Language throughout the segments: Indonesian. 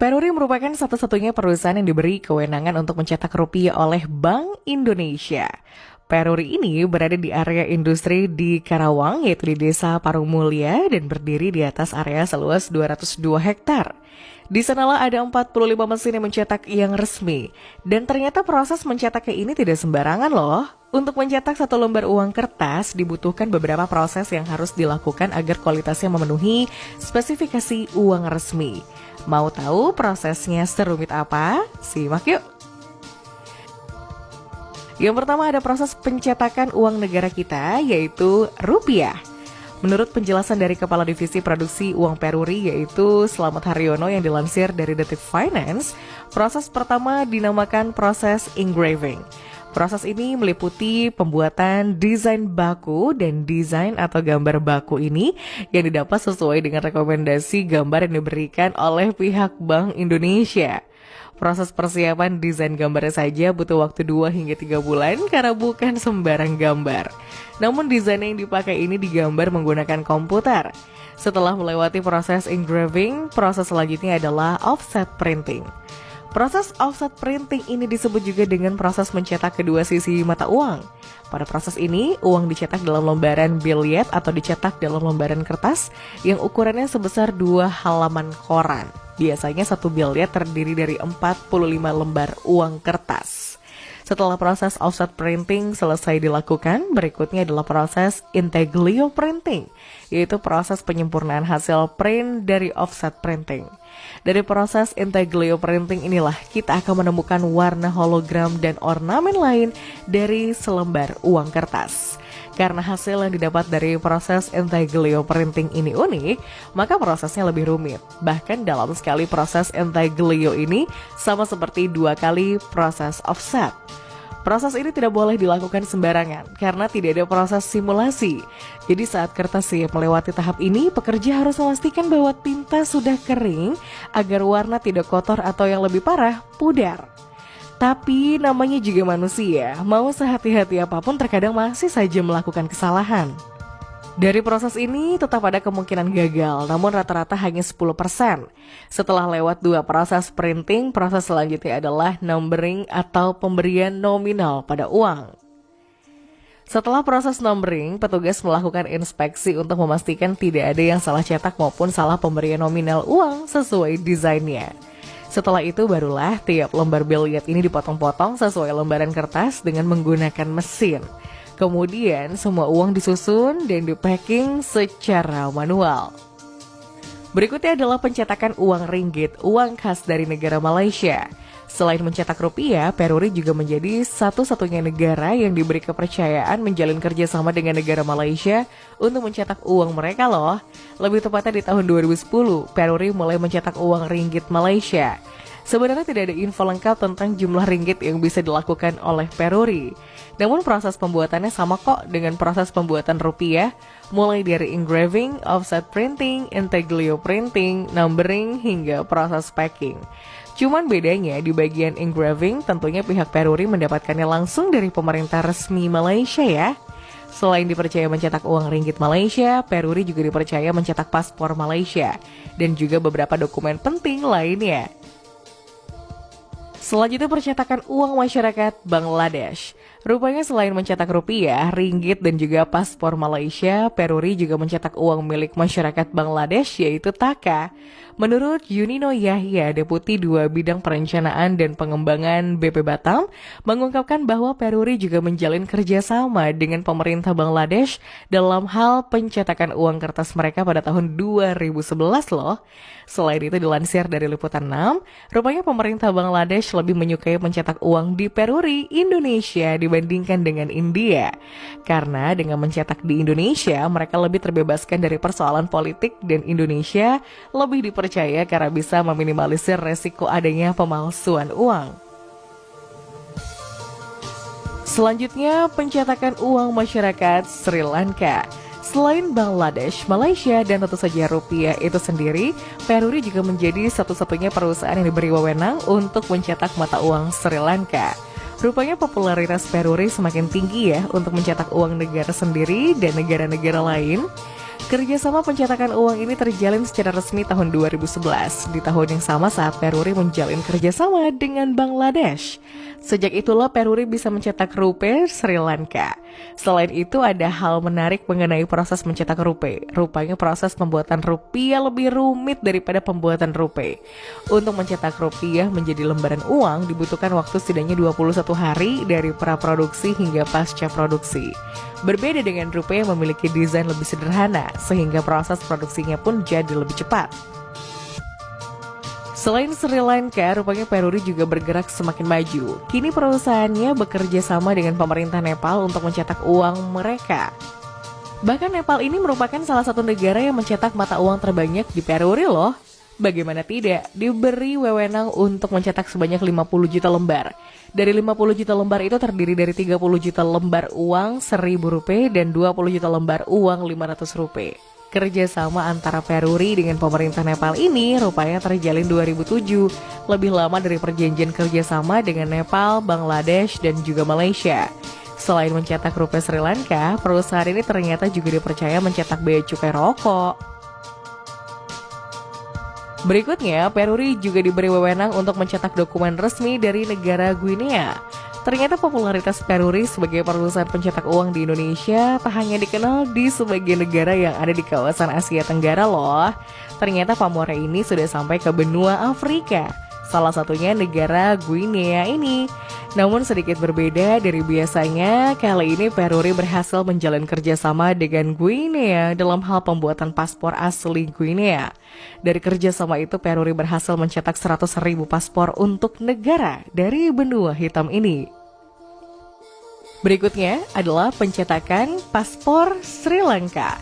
Peruri merupakan satu-satunya perusahaan yang diberi kewenangan untuk mencetak rupiah oleh Bank Indonesia. Peruri ini berada di area industri di Karawang, yaitu di Desa Parung Mulya, dan berdiri di atas area seluas 202 hektar. Di sanalah ada 45 mesin yang mencetak yang resmi. Dan ternyata proses mencetaknya ini tidak sembarangan loh. Untuk mencetak satu lembar uang kertas dibutuhkan beberapa proses yang harus dilakukan agar kualitasnya memenuhi spesifikasi uang resmi. Mau tahu prosesnya serumit apa? Simak yuk! Yang pertama ada proses pencetakan uang negara kita, yaitu rupiah. Menurut penjelasan dari Kepala Divisi Produksi Uang Peruri, yaitu Slamet Haryono yang dilansir dari Detik Finance, proses pertama dinamakan proses engraving. Proses ini meliputi pembuatan desain baku dan desain atau gambar baku ini yang didapat sesuai dengan rekomendasi gambar yang diberikan oleh pihak Bank Indonesia. Proses persiapan desain gambarnya saja butuh waktu 2 hingga 3 bulan karena bukan sembarang gambar. Namun desain yang dipakai ini digambar menggunakan komputer. Setelah melewati proses engraving, proses selanjutnya adalah offset printing. Proses offset printing ini disebut juga dengan proses mencetak kedua sisi mata uang. Pada proses ini, uang dicetak dalam lembaran billet atau dicetak dalam lembaran kertas yang ukurannya sebesar 2 halaman koran. Biasanya satu billet terdiri dari 45 lembar uang kertas. Setelah proses offset printing selesai dilakukan, berikutnya adalah proses intaglio printing, yaitu proses penyempurnaan hasil print dari offset printing. Dari proses intaglio printing inilah kita akan menemukan warna hologram dan ornamen lain dari selembar uang kertas. Karena hasil yang didapat dari proses intaglio printing ini unik, maka prosesnya lebih rumit. Bahkan dalam sekali proses intaglio ini sama seperti 2 kali proses offset. Proses ini tidak boleh dilakukan sembarangan karena tidak ada proses simulasi. Jadi saat kertas siap melewati tahap ini, pekerja harus memastikan bahwa tinta sudah kering agar warna tidak kotor atau yang lebih parah, pudar. Tapi namanya juga manusia, mau sehati-hati apapun terkadang masih saja melakukan kesalahan. Dari proses ini tetap ada kemungkinan gagal, namun rata-rata hanya 10%. Setelah lewat 2 proses printing, proses selanjutnya adalah numbering atau pemberian nominal pada uang. Setelah proses numbering, petugas melakukan inspeksi untuk memastikan tidak ada yang salah cetak maupun salah pemberian nominal uang sesuai desainnya. Setelah itu barulah tiap lembar billet ini dipotong-potong sesuai lembaran kertas dengan menggunakan mesin. Kemudian semua uang disusun dan di-packing secara manual. Berikutnya adalah pencetakan uang ringgit, uang khas dari negara Malaysia. Selain mencetak rupiah, Peruri juga menjadi satu-satunya negara yang diberi kepercayaan menjalin kerjasama dengan negara Malaysia untuk mencetak uang mereka loh. Lebih tepatnya di tahun 2010, Peruri mulai mencetak uang ringgit Malaysia. Sebenarnya tidak ada info lengkap tentang jumlah ringgit yang bisa dilakukan oleh Peruri. Namun proses pembuatannya sama kok dengan proses pembuatan rupiah, mulai dari engraving, offset printing, intaglio printing, numbering, hingga proses packing. Cuman bedanya di bagian engraving tentunya pihak Peruri mendapatkannya langsung dari pemerintah resmi Malaysia ya. Selain dipercaya mencetak uang ringgit Malaysia, Peruri juga dipercaya mencetak paspor Malaysia dan juga beberapa dokumen penting lainnya. Selanjutnya percetakan uang masyarakat Bangladesh. Rupanya selain mencetak rupiah, ringgit dan juga paspor Malaysia, Peruri juga mencetak uang milik masyarakat Bangladesh yaitu Taka. Menurut Yunino Yahya, Deputi 2 Bidang Perencanaan dan Pengembangan BP Batam, mengungkapkan bahwa Peruri juga menjalin kerjasama dengan pemerintah Bangladesh dalam hal pencetakan uang kertas mereka pada tahun 2011 loh. Selain itu dilansir dari Liputan 6, rupanya pemerintah Bangladesh lebih menyukai mencetak uang di Peruri, Indonesia dibandingkan dengan India. Karena dengan mencetak di Indonesia, mereka lebih terbebaskan dari persoalan politik dan Indonesia lebih dipercaya karena bisa meminimalisir resiko adanya pemalsuan uang. Selanjutnya, pencetakan uang masyarakat Sri Lanka. Selain Bangladesh, Malaysia, dan tentu saja rupiah itu sendiri, Peruri juga menjadi satu-satunya perusahaan yang diberi wewenang untuk mencetak mata uang Sri Lanka. Rupanya popularitas Peruri semakin tinggi ya untuk mencetak uang negara sendiri dan negara-negara lain. Kerjasama pencetakan uang ini terjalin secara resmi tahun 2011, di tahun yang sama saat Peruri menjalin kerjasama dengan Bangladesh. Sejak itulah Peruri bisa mencetak rupiah Sri Lanka. Selain itu ada hal menarik mengenai proses mencetak rupiah. Rupanya proses pembuatan rupiah lebih rumit daripada pembuatan rupiah. Untuk mencetak rupiah menjadi lembaran uang dibutuhkan waktu setidaknya 21 hari dari praproduksi hingga pasca produksi. Berbeda dengan rupiah yang memiliki desain lebih sederhana, sehingga proses produksinya pun jadi lebih cepat. Selain Sri Lanka, rupanya Peruri juga bergerak semakin maju. Kini perusahaannya bekerja sama dengan pemerintah Nepal untuk mencetak uang mereka. Bahkan Nepal ini merupakan salah satu negara yang mencetak mata uang terbanyak di Peruri loh. Bagaimana tidak, diberi wewenang untuk mencetak sebanyak 50 juta lembar. Dari 50 juta lembar itu terdiri dari 30 juta lembar uang 1.000 rupiah dan 20 juta lembar uang 500 rupiah. Kerjasama antara Peruri dengan pemerintah Nepal ini rupanya terjalin 2007, lebih lama dari perjanjian kerjasama dengan Nepal, Bangladesh, dan juga Malaysia. Selain mencetak rupiah Sri Lanka, perusahaan ini ternyata juga dipercaya mencetak bea cukai rokok. Berikutnya, Peruri juga diberi wewenang untuk mencetak dokumen resmi dari negara Guinea. Ternyata popularitas Peruri sebagai perusahaan pencetak uang di Indonesia tak hanya dikenal di sebagian negara yang ada di kawasan Asia Tenggara loh. Ternyata pamornya ini sudah sampai ke benua Afrika, salah satunya negara Guinea ini. Namun sedikit berbeda dari biasanya, kali ini Peruri berhasil menjalin kerjasama dengan Guinea dalam hal pembuatan paspor asli Guinea. Dari kerjasama itu, Peruri berhasil mencetak 100.000 paspor untuk negara dari benua hitam ini. Berikutnya adalah pencetakan paspor Sri Lanka.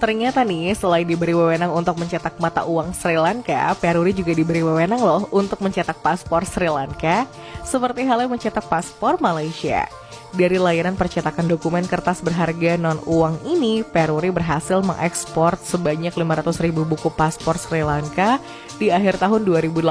Ternyata nih, selain diberi wewenang untuk mencetak mata uang Sri Lanka, Peruri juga diberi wewenang loh untuk mencetak paspor Sri Lanka, seperti halnya mencetak paspor Malaysia. Dari layanan percetakan dokumen kertas berharga non-uang ini, Peruri berhasil mengekspor sebanyak 500.000 buku paspor Sri Lanka di akhir tahun 2018.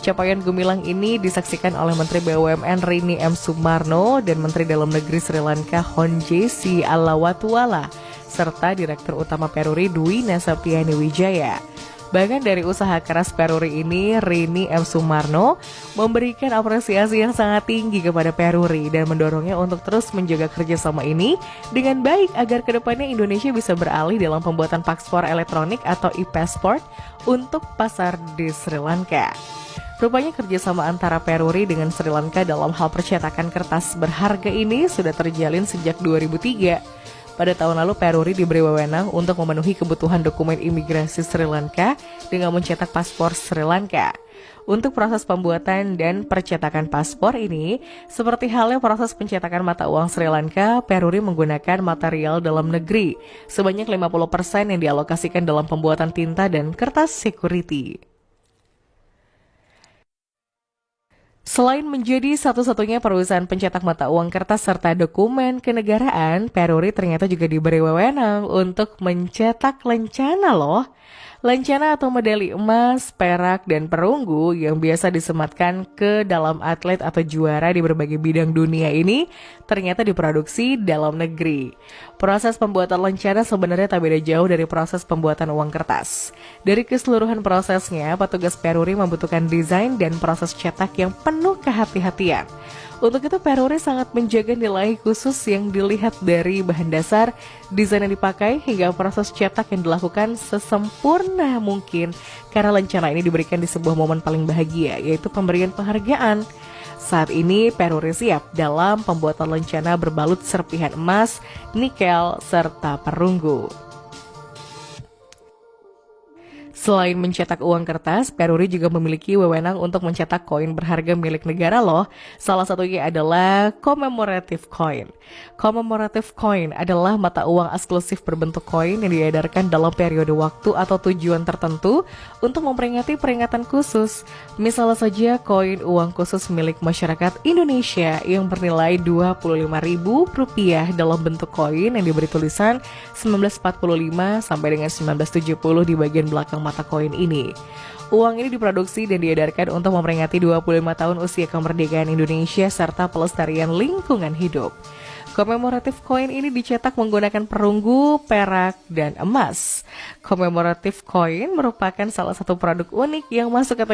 Capaian gemilang ini disaksikan oleh Menteri BUMN Rini M. Sumarno dan Menteri Dalam Negeri Sri Lanka Honjesi Alawatwala, serta Direktur Utama Peruri Dwi Nasaptiani Wijaya. Bahkan dari usaha keras Peruri ini, Rini M. Sumarno memberikan apresiasi yang sangat tinggi kepada Peruri dan mendorongnya untuk terus menjaga kerjasama ini dengan baik agar kedepannya Indonesia bisa beralih dalam pembuatan paspor elektronik atau e-passport untuk pasar di Sri Lanka. Rupanya kerjasama antara Peruri dengan Sri Lanka dalam hal percetakan kertas berharga ini sudah terjalin sejak 2003. Pada tahun lalu Peruri diberi wewenang untuk memenuhi kebutuhan dokumen imigrasi Sri Lanka dengan mencetak paspor Sri Lanka. Untuk proses pembuatan dan percetakan paspor ini, seperti halnya proses pencetakan mata uang Sri Lanka, Peruri menggunakan material dalam negeri, sebanyak 50% yang dialokasikan dalam pembuatan tinta dan kertas security. Selain menjadi satu-satunya perusahaan pencetak mata uang kertas serta dokumen kenegaraan, Peruri ternyata juga diberi wewenang untuk mencetak lencana loh. Lencana atau medali emas, perak, dan perunggu yang biasa disematkan ke dalam atlet atau juara di berbagai bidang dunia ini ternyata diproduksi dalam negeri. Proses pembuatan lencana sebenarnya tak beda jauh dari proses pembuatan uang kertas. Dari keseluruhan prosesnya, petugas Peruri membutuhkan desain dan proses cetak yang penuh kehati-hatian. Untuk itu Peruri sangat menjaga nilai khusus yang dilihat dari bahan dasar, desain yang dipakai, hingga proses cetak yang dilakukan sesempurna mungkin. Karena lencana ini diberikan di sebuah momen paling bahagia, yaitu pemberian penghargaan. Saat ini Peruri siap dalam pembuatan lencana berbalut serpihan emas, nikel, serta perunggu. Selain mencetak uang kertas, Peruri juga memiliki wewenang untuk mencetak koin berharga milik negara loh. Salah satunya adalah commemorative coin. Commemorative coin adalah mata uang eksklusif berbentuk koin yang diedarkan dalam periode waktu atau tujuan tertentu untuk memperingati peringatan khusus. Misalnya saja koin uang khusus milik masyarakat Indonesia yang bernilai Rp25.000 dalam bentuk koin yang diberi tulisan 1945 sampai dengan 1970 di bagian belakang mata koin ini. Uang ini diproduksi dan diedarkan untuk memperingati 25 tahun usia kemerdekaan Indonesia serta pelestarian lingkungan hidup. Commemorative coin ini dicetak menggunakan perunggu, perak, dan emas. Commemorative coin merupakan salah satu produk unik yang masuk kategori